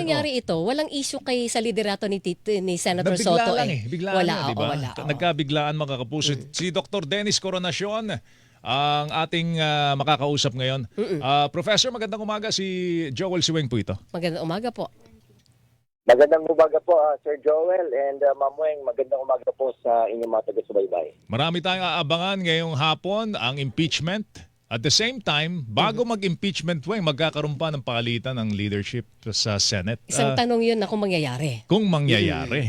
nangyari ito, walang issue kay sa liderato ni Senator Nabigla Soto lang biglaan Wala, yan, di oo, ba? wala. Oo. Nagkabiglaan mga kapuso. Si Dr. Dennis Coronacion ang ating makakausap ngayon. Professor, magandang umaga. Si Joel Siweng po ito. Magandang umaga po. Magandang umaga po, Sir Joel and Ma'am Weng. Magandang umaga po sa inyong mga taga-subaybay. Marami tayong aabangan ngayong hapon ang impeachment. At the same time, bago mag-impeachment, magkakaroon pa ng palitan ng leadership sa Senate. Isang tanong yun na kung mangyayari. Kung mangyayari.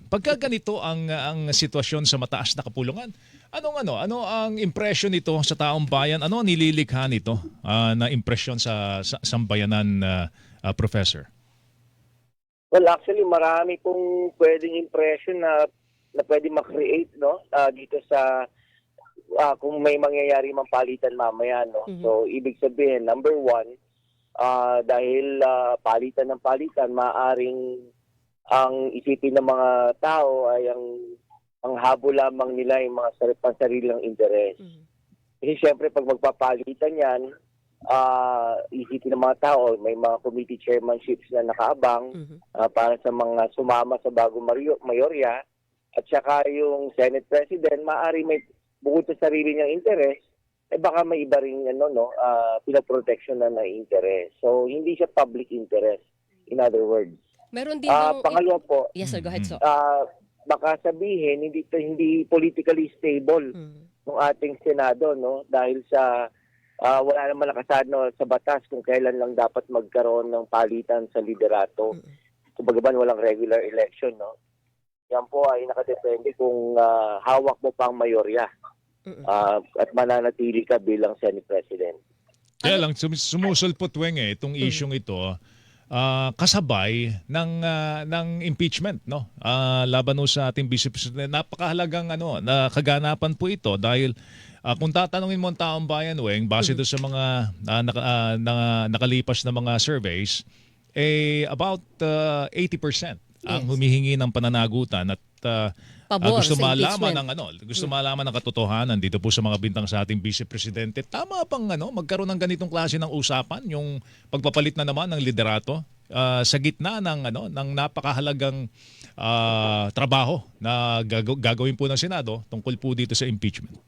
Pagka ganito ang sitwasyon sa mataas na kapulungan, ano ang impression nito sa taong bayan? Ano ang nililikha nito na impresyon sa sambayanan, Professor? Well, actually, marami pong pwedeng impression na pwede ma-create, no? Dito sa kung may mangyayari mang palitan mamaya, no? So, ibig sabihin, number one, dahil palitan ng palitan, maaring ang isipin ng mga tao ay ang habol lamang nila yung mga pansarilang interes. Kasi syempre, pag magpapalitan yan, isipin ng mga tao, may mga committee chairmanships na nakaabang para sa mga sumama sa bagong mayorya, at saka yung Senate President, maaari may bukod sa sarili niyang interes, baka may iba rin pinaprotection na interest. So, hindi siya public interest, in other words. Meron din pangalawa po, yes sir, go ahead so. Baka sabihin, hindi politically stable ng ating Senado, no? Dahil sa wala naman nakasano sa batas kung kailan lang dapat magkaroon ng palitan sa liderato. So, bagaman walang regular election, no? Yan po ay nakadepende kung hawak mo pang mayorya at mananatili ka bilang Senate President. Kaya lang, sumusulpot itong isyong ito, kasabay ng impeachment, no? Laban sa ating Vice President. Napakahalagang na kaganapan po ito dahil kung tatanungin mo ang taong bayan, base doon sa mga nakalipas na mga surveys, about 80% ang humihingi ng pananagutan at gusto malaman ng katotohanan dito po sa mga bintang sa ating Vice Presidente. Tama bang magkaroon ng ganitong klase ng usapan, yung pagpapalit na naman ng liderato sa gitna ng napakahalagang trabaho na gagawin po ng Senado tungkol po dito sa impeachment?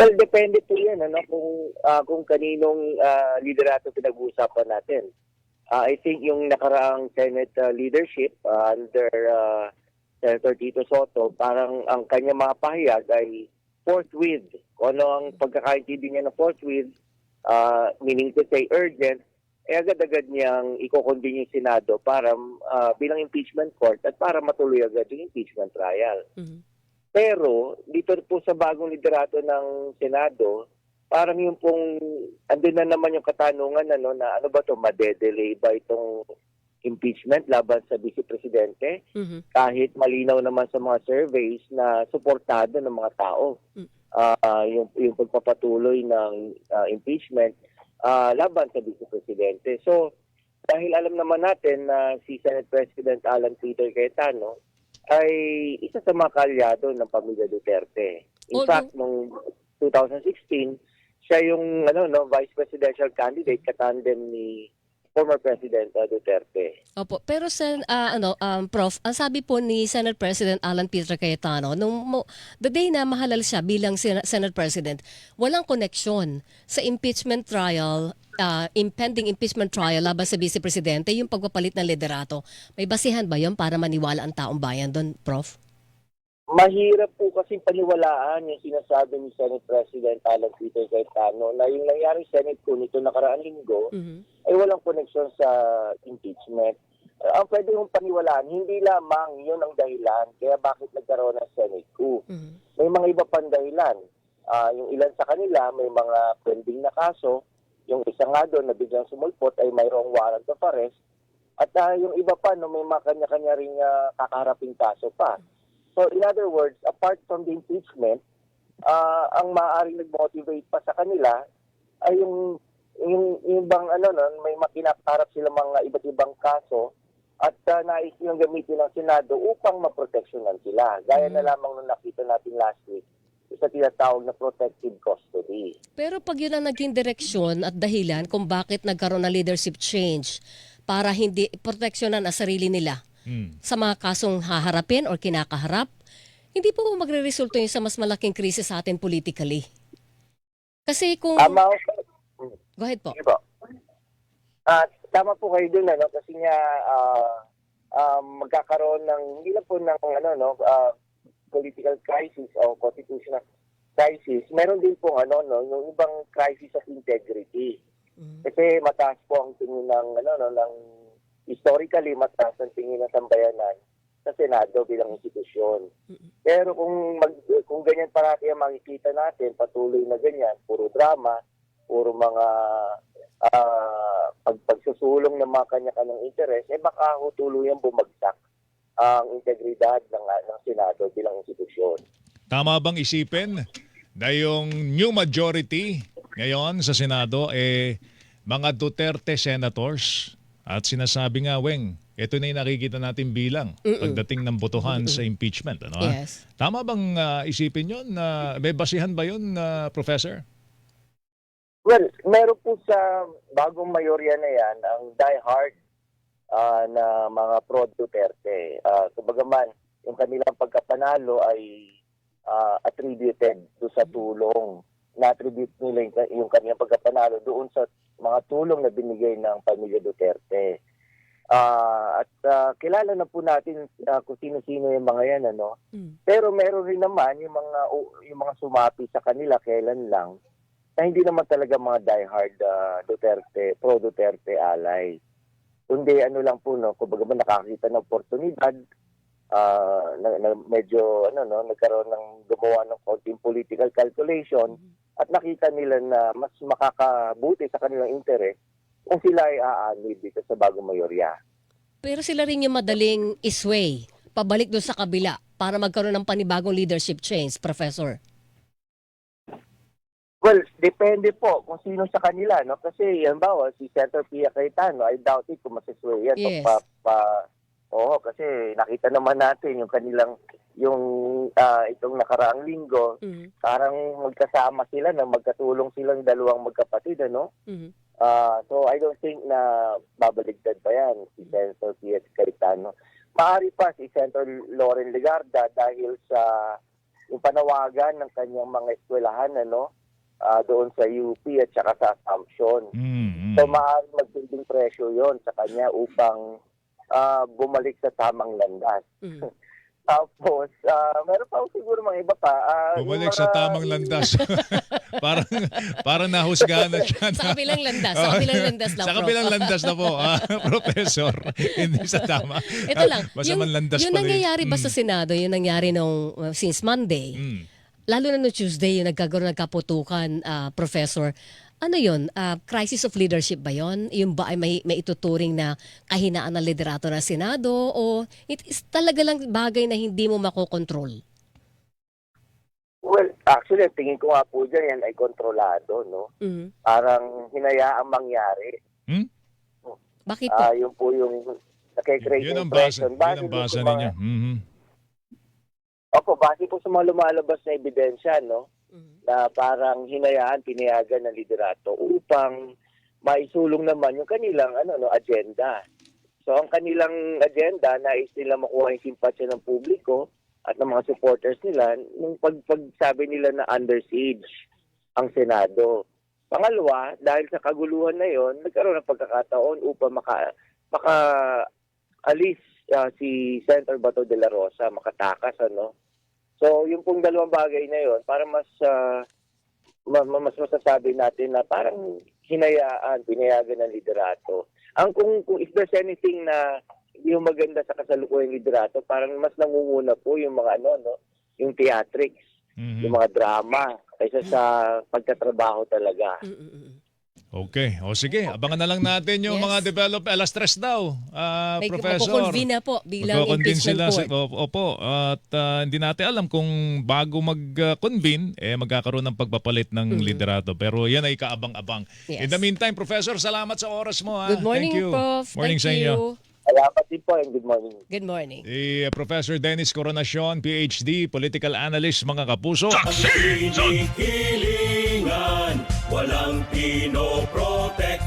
Well, depende po yan kung kaninong liderato pinag-uusapan natin. I think yung nakaraang Senate leadership under Senator Tito Soto, parang ang kanya mga pahayag ay forthwith. Kung ano ang pagkakaintindi niya ng forthwith, meaning to say urgent, agad-agad niyang iko-convene yung Senado para bilang impeachment court at para matuloy agad yung impeachment trial. Pero dito po sa bagong liderato ng Senado, parang yung pong andun na naman yung katanungan na ano ba to, madedelay ba itong impeachment laban sa Vice Presidente? Kahit malinaw naman sa mga surveys na suportado ng mga tao yung pagpapatuloy ng impeachment laban sa Vice Presidente. So, dahil alam naman natin na si Senate President Alan Peter Cayetano ay isa sa mga kalyado ng pamilya Duterte. In fact, noong 2016, siya yung vice presidential candidate katandem ni former President Duterte. Opo, pero Prof, ang sabi po ni Senate President Alan Peter Cayetano, the day na mahalal siya bilang Senate President, walang koneksyon sa impeachment trial, impending impeachment trial laban sa Vice Presidente, yung pagpapalit ng liderato. May basihan ba yun para maniwala ang taong bayan doon, Prof? Mahirap po kasi paniwalaan yung sinasabi ni Senate President Alan Peter Cayetano na yung nangyari Senate ko nito nakaraang linggo ay walang koneksyon sa impeachment. Ang pwede mong paniwalaan, hindi lamang yun ang dahilan kaya bakit nagkaroon ng Senate ko. May mga iba pang dahilan. Yung ilan sa kanila may mga pending na kaso. Yung isa nga doon na biglang sumulpot ay mayroong warrant of arrest. At yung iba pa, may mga kanya-kanya ring kakaharaping kaso pa. So in other words, apart from the impeachment, ang maaaring nag-motivate pa sa kanila ay yung bang may makinakarap sila mga iba't ibang kaso at nais nilang gamitin ng Senado upang maproteksyonan sila. Gaya na lamang nung nakita natin last week sa tinatawag na protective custody. Pero pag yun ang naging direksyon at dahilan kung bakit nagkaroon ng leadership change para hindi proteksyonan ang sarili nila sa mga kasong haharapin or kinakaharap, hindi po magre-resulto yun sa mas malaking krisis sa atin politically. Kasi kung... Tama. Go ahead po. Sige po. Tama po kayo dun, ano, kasi nga magkakaroon ng, hindi lang po ng political crisis o constitutional crisis, meron din po yung ibang crisis of integrity. Kasi mataas po ang tingin ng historically mataas ang tingin ng sambayanan sa Senado bilang institusyon. Pero kung ganyan parati ang makikita natin, patuloy na ganyan, puro drama, puro mga pagsusulong ng mga kanya-kanyang interes, baka tuluyang bumagsak ang integridad ng Senado bilang institusyon. Tama bang isipin na yung new majority ngayon sa Senado mga Duterte senators at sinasabi nga, Weng, ito na yung nakikita natin bilang pagdating ng botohan sa impeachment. Ano? Yes. Tama bang isipin yun? May basihan ba yun, Professor? Well, meron po sa bagong mayorya na yan ang diehard na mga pro-Duterte. Kubagaman, yung kanilang pagkapanalo ay attributed do sa tulong. Na-attribute nila yung kanilang pagkapanalo doon sa mga tulong na binigay ng pamilya Duterte. Kilala na po natin kung sino-sino yung mga yan, ano. Pero meron rin naman yung mga sumapi sa kanila kailan lang na hindi naman talaga mga diehard Duterte, pro-Duterte ally. Kundi lang po, no, kumbaga nakakita ng oportunidad, medyo nagkaroon ng gumawa ng konting political calculation at nakita nila na mas makakabuti sa kanilang interes kung sila ay aanib dito sa bagong mayorya. Pero sila rin yung madaling isway, pabalik doon sa kabila para magkaroon ng panibagong leadership change, Professor. Well, depende po kung sino sa kanila, no? Kasi, halimbawa, si Senator Pia Cayetano, I doubt it kung masisway yan. Yes. Oo, kasi nakita naman natin yung kanilang, itong nakaraang linggo, parang magkasama sila, magkatulong silang dalawang magkapatid, ano? So, I don't think na babaligtad pa yan si Senator Pia Cayetano. Maaari pa si Senator Loren Legarda dahil sa yung panawagan ng kanyang mga eskwelahan, ano? Doon sa UP at saka sa Assumption. So maaaring magsilbing presyo yon sa kanya upang bumalik sa tamang landas. Tapos, meron pa siguro mga iba pa. Bumalik sa tamang landas. parang nahusgahan na siya. Sa kabilang landas. Sa kabilang landas lang, Sa kabilang landas na po, Professor. Hindi sa tama. Ito lang. Masamang landas yung pala. nangyayari ba sa Senado, yung nangyayari since Monday, lalo na no Tuesday, yung nagkaputukan, Professor, ano yun? Crisis of leadership ba yun? Yung ba ay may ituturing na kahinaan ng liderato ng Senado? O it is talaga lang bagay na hindi mo makokontrol? Well, actually, tingin ko nga po dyan yan ay kontrolado, no? Parang hinayaang mangyari. Bakit po? Yun po yung nakikreate Yun ang impression. basa ninyo. Opo, base po sa mga lumalabas na ebidensya, no? Na parang hinayaan, pinayagan ng liderato upang maisulong naman yung kanilang agenda. So ang kanilang agenda, nais nila makuha yung simpatsya ng publiko at ng mga supporters nila nung pagsabi nila na under siege ang Senado. Pangalawa, dahil sa kaguluhan na yon, nagkaroon ng pagkakataon upang maka-alis si Senator Bato de la Rosa, makatakas, ano. So, yung pong dalawang bagay na yon, para mas masasabi natin na parang pinayagan ng liderato. Kung if there's anything na hindi yung maganda sa kasalukuyang liderato, parang mas nangunguna po yung mga yung theatrics, yung mga drama, kaysa sa pagkatrabaho talaga. Okay. O sige, abangan na lang natin yung mga develop. Alas 3 daw, Professor. Magkukonvene na po bilang Magkukonvene impeachment court. Opo. At hindi natin alam kung bago mag-convene, magkakaroon ng pagpapalit ng liderato. Pero yan ay kaabang-abang. Yes. In the meantime, Professor, salamat sa oras mo. Good morning, Thank you. Prof. Morning Thank sa inyo. you. Salamat din po and good morning. Good morning. Professor Dennis Coronacion, PhD, Political Analyst, mga kapuso. Hilingan, walang pinoprotek.